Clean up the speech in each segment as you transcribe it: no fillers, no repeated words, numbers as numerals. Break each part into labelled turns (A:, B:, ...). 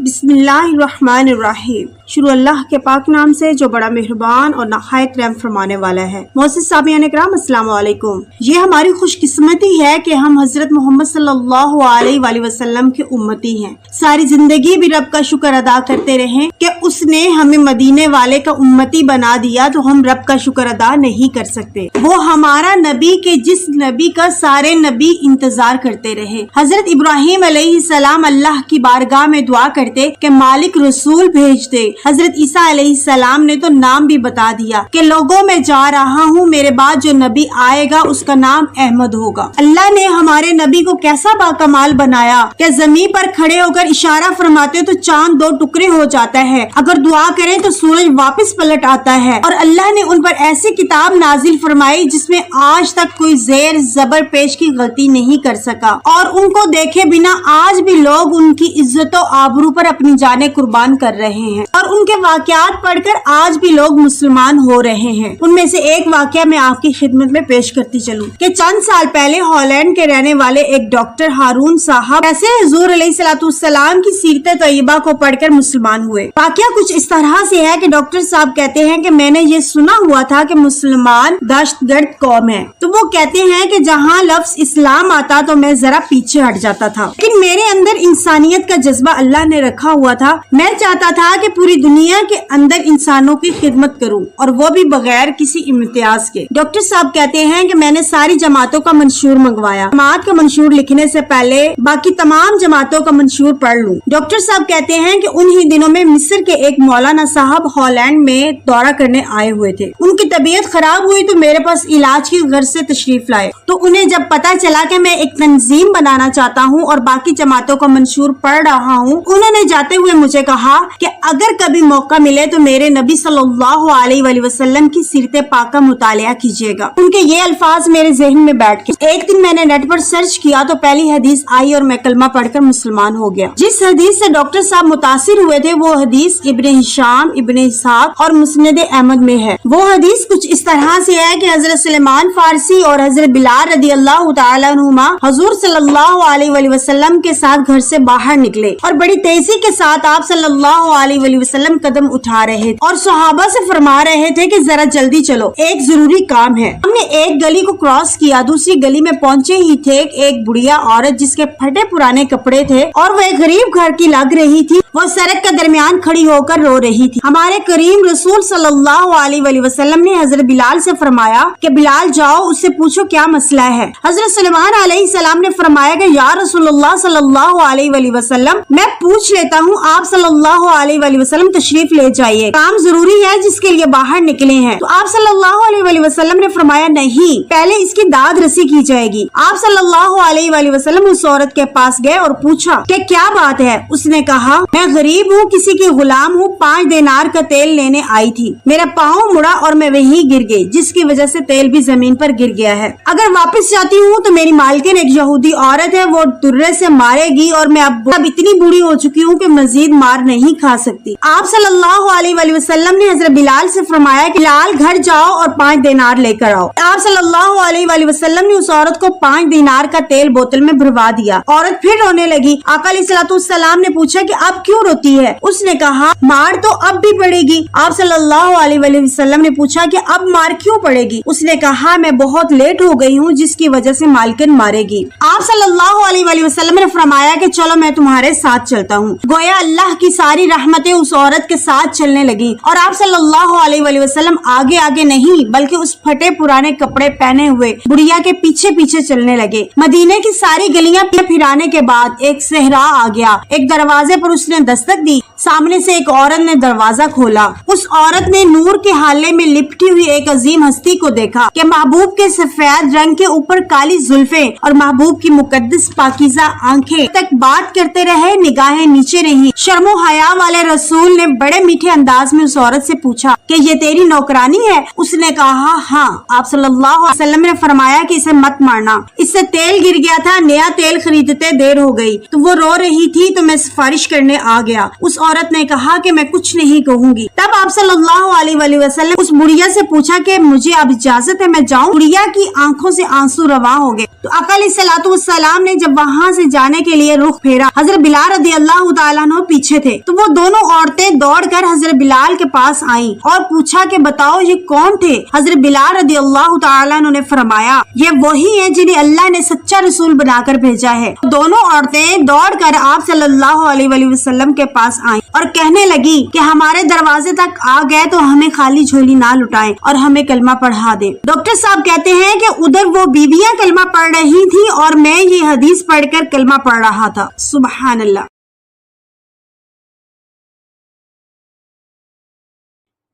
A: बिस्मिल्लाहिर्रहमानिर्रहीम। शुरू अल्लाह के पाक नाम से जो बड़ा मेहरबान और नहायत रहम फरमाने वाला है। मोअज़्ज़िज़ सामिईन इकराम, अस्सलाम वालेकुम। ये हमारी खुशकिस्मती है कि हम हजरत मोहम्मद सल्लल्लाहु अलैहि वसल्लम के उम्मती हैं। सारी जिंदगी भी रब का शुक्र अदा करते रहें कि उसने हमें मदीने वाले का उम्मती बना दिया, तो हम रब का शुक्र अदा नहीं कर सकते। वो हमारा नबी के जिस नबी का सारे नबी इंतजार करते रहे। हजरत इब्राहिम अलैहिस्सलाम अल्लाह की बारगाह में दुआ करते कि मालिक रसूल भेज दे। हजरत ईसा अलैहिस्सलाम ने तो नाम भी बता दिया कि लोगों में जा रहा हूँ, मेरे बाद जो नबी आएगा उसका नाम अहमद होगा। अल्लाह ने हमारे नबी को कैसा बाकमाल बनाया कि जमीन पर खड़े होकर इशारा फरमाते तो चांद दो टुकड़े हो जाता है, अगर दुआ करें तो सूरज वापस पलट आता है। और अल्लाह ने उन पर ऐसी किताब नाजिल फरमाई जिसमें आज तक कोई जेर जबर पेश की गलती नहीं कर सका, और उनको देखे बिना आज भी लोग उनकी इज्जत और आबरू पर अपनी जानें कुर्बान कर रहे हैं, और उनके वाकयात पढ़कर आज भी लोग मुसलमान हो रहे हैं। उनमें से एक वाकया मैं आपकी खिदमत में पेश करती चलूं कि चंद साल पहले हॉलैंड के रहने वाले एक डॉक्टर हारून साहब ऐसे हुजूर अलैहिस्सलाम की सीरत तैयबा को पढ़कर मुसलमान हुए। वाकया कुछ इस तरह से है कि डॉक्टर साहब कहते हैं कि मैंने ये सुना हुआ था कि मुसलमान दहशतगर्द कौम है, तो वो कहते हैं कि जहाँ लफ्ज इस्लाम आता तो मैं जरा पीछे हट जाता था, लेकिन मेरे अंदर इंसानियत का जज्बा अल्लाह ने रखा हुआ था। मैं चाहता था कि पूरी दुनिया के अंदर इंसानों की खिदमत करूं, और वो भी बगैर किसी इम्तियाज के। डॉक्टर साहब कहते हैं कि मैंने सारी जमातों का मंशूर मंगवाया, जमात का मंशूर लिखने से पहले बाकी तमाम जमातों का मंशूर पढ़ लूं। डॉक्टर साहब कहते हैं कि उन्हीं दिनों में मिस्र के एक मौलाना साहब हॉलैंड में दौरा करने आए हुए थे। उनकी तबीयत खराब हुई तो मेरे पास इलाज की गर्ज से तशरीफ लाए। तो उन्हें जब पता चला कि मैं एक तंजीम बनाना चाहता हूँ और बाकी जमातों का मंशूर पढ़ रहा हूँ, उन्होंने जाते हुए मुझे कहा कि अगर कभी मौका मिले तो मेरे नबी सल्लल्लाहु अलैहि वसल्लम की सीरत पाक का मुतालिया कीजिएगा। उनके ये अल्फाज मेरे ज़हन में बैठ गए। एक दिन मैंने नेट पर सर्च किया तो पहली हदीस आई और मैं कलमा पढ़कर मुसलमान हो गया। जिस हदीस से डॉक्टर साहब मुतासिर हुए थे वो हदीस इब्न हिशाम, इब्न इस्हाक और मुस्नद अहमद में है। वो हदीस कुछ इस तरह से है कि हजरत सुलेमान फारसी और हजरत बिलाल रदियल्लाहु ताला अन्हुमा हुजूर सल्लल्लाहु अलैहि वसल्लम के साथ घर से बाहर निकले और बड़ी तेजी के साथ आप सल्लल्लाहु अलैहि वसल्लम कदम उठा रहे और सहाबा से फरमा रहे थे कि जरा जल्दी चलो, एक जरूरी काम है। हमने एक गली को क्रॉस किया, दूसरी गली में पहुंचे ही थे एक बुढ़िया औरत जिसके फटे पुराने कपड़े थे और वो एक गरीब घर की लग रही थी। वो सड़क के दरमियान खड़ी होकर रो रही थी। हमारे करीम रसूल सल्लल्लाहु अलैहि वसल्लम ने हजरत बिलाल से फरमाया कि बिलाल जाओ उससे पूछो क्या मसला है। हजरत सुलेमान अलैहिस्सलाम ने फरमाया कि या रसूलुल्लाह सल्लल्लाहु अलैहि वसल्लम, मैं पूछ लेता हूँ, आप सल्लल्लाहु अलैहि वसल्लम तशरीफ ले जाइए, काम जरूरी है जिसके लिए बाहर निकले हैं। तो आप सल्लल्लाहु अलैहि वसल्लम ने फरमाया नहीं, पहले इसकी दाद रसी की जाएगी। आप सल्लल्लाहु अलैहि वसल्लम उस औरत के पास गए और पूछा कि क्या बात है। उसने कहा मैं गरीब हूँ, किसी की गुलाम हूँ, 5 दिनार का तेल लेने आई थी, मेरा पाँव मुड़ा और मैं वहीं गिर गई, जिसकी वजह से तेल भी जमीन पर गिर गया है। अगर वापस जाती हूँ तो मेरी मालकिन एक यहूदी औरत है, वो दुर्रे से मारेगी और मैं अब इतनी बूढ़ी हो चुकी हूँ कि मजीद मार नहीं खा सकती। आप सल्लल्लाहु अलैहि वसल्लम ने हजरत बिलाल से फरमाया कि बिलाल घर जाओ और 5 दिनार लेकर आओ। आप सल्लल्लाहु अलैहि वसल्लम ने उस औरत को 5 दिनार का तेल बोतल में भरवा दिया। औरत फिर रोने लगी। आका अलैहिस्सलाम ने पूछा कि अब क्यों रोती है। उसने कहा मार तो अब भी पड़ेगी। आप सल्लल्लाहु अलैहि वसल्लम ने पूछा कि अब मार क्यों पड़ेगी। उसने कहा मैं बहुत लेट हो गई हूँ जिसकी वजह से मालकिन मारेगी। आप सल्लल्लाहु अलैहि वसल्लम ने फरमाया कि चलो मैं तुम्हारे साथ चलता हूँ। गोया अल्लाह की सारी रहमतें उस औरत के साथ चलने लगी और आप सल्लल्लाहु अलैहि वसल्लम आगे आगे नहीं बल्कि उस फटे पुराने कपड़े पहने हुए बुढ़िया के पीछे पीछे चलने लगे। मदीने की सारी गलियां फिराने के बाद एक सहरा आ गया। एक दरवाजे पर उसने दस्तक दी। सामने से एक औरत ने दरवाजा खोला। उस औरत ने नूर के हाले में लिपटी हुई एक अजीम हस्ती को देखा कि महबूब के सफेद रंग के ऊपर काली जुल्फें और महबूब की मुकद्दस पाकीज़ा आंखें तक बात करते रहे, निगाहें नीचे रही। शर्मो हया वाले रसूल ने बड़े मीठे अंदाज में उस औरत से पूछा कि ये तेरी नौकरानी है। उसने कहा हाँ। आप सल्लल्लाहु अलैहि वसल्लम ने फरमाया कि इसे मत मारना, इससे तेल गिर गया था, नया तेल खरीदते देर हो गई तो वो रो रही थी तो मैं सिफारिश करने आ गया। उस عورت نے کہا کہ میں کچھ نہیں کہوں گی۔ تب آپ صلی اللہ علیہ وسلم اس بڑھیا سے پوچھا کہ مجھے اب اجازت ہے میں جاؤں؟ بڑھیا کی آنکھوں سے آنسو رواں ہو گئے تو آقا علیہ الصلوۃ والسلام نے جب وہاں سے جانے کے لیے رخ پھیرا، حضرت بلال رضی اللہ تعالیٰ عنہ پیچھے تھے، تو وہ دونوں عورتیں دوڑ کر حضرت بلال کے پاس آئیں اور پوچھا کہ بتاؤ یہ کون تھے؟ حضرت بلال رضی اللہ تعالیٰ عنہ نے فرمایا یہ وہی ہیں جنہیں اللہ نے سچا رسول بنا کر بھیجا ہے۔ دونوں عورتیں دوڑ کر آپ صلی اللہ علیہ وسلم کے پاس آئیں اور کہنے لگی کہ ہمارے دروازے تک آ گئے تو ہمیں خالی جھولی نہ لٹائیں اور ہمیں کلمہ پڑھا دیں۔ ڈاکٹر صاحب کہتے ہیں کہ ادھر وہ بیویاں کلمہ پڑھ رہی تھی اور میں یہ حدیث پڑھ کر کلمہ پڑھ رہا تھا۔ سبحان اللہ۔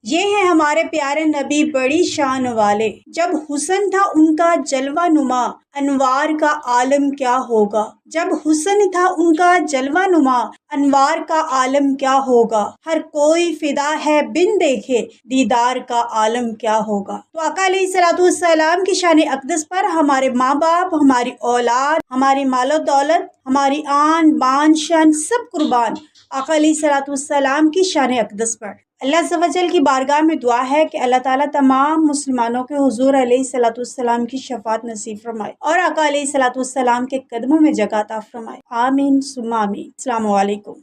A: یہ ہیں ہمارے پیارے نبی بڑی شان والے، جب حسن تھا ان کا جلوہ نما، انوار کا عالم کیا ہوگا۔ جب حسن تھا ان کا جلوہ نما، انوار کا عالم کیا ہوگا۔ ہر کوئی فدا ہے بن دیکھے، دیدار کا عالم کیا ہوگا۔ تو آقا علیہ الصلوۃ والسلام کی شان اقدس پر ہمارے ماں باپ، ہماری اولاد، ہماری مال و دولت، ہماری آن بان شان سب قربان آقا علیہ الصلوۃ والسلام کی شان اقدس پر۔ اللہ عز و جل کی بارگاہ میں دعا ہے کہ اللہ تعالیٰ تمام مسلمانوں کے حضور علیہ الصلوۃ والسلام کی شفاعت نصیب فرمائے اور آقا علیہ الصلوۃ والسلام کے قدموں میں جگہ عطا فرمائے۔ آمین ثم آمین۔ السلام علیکم۔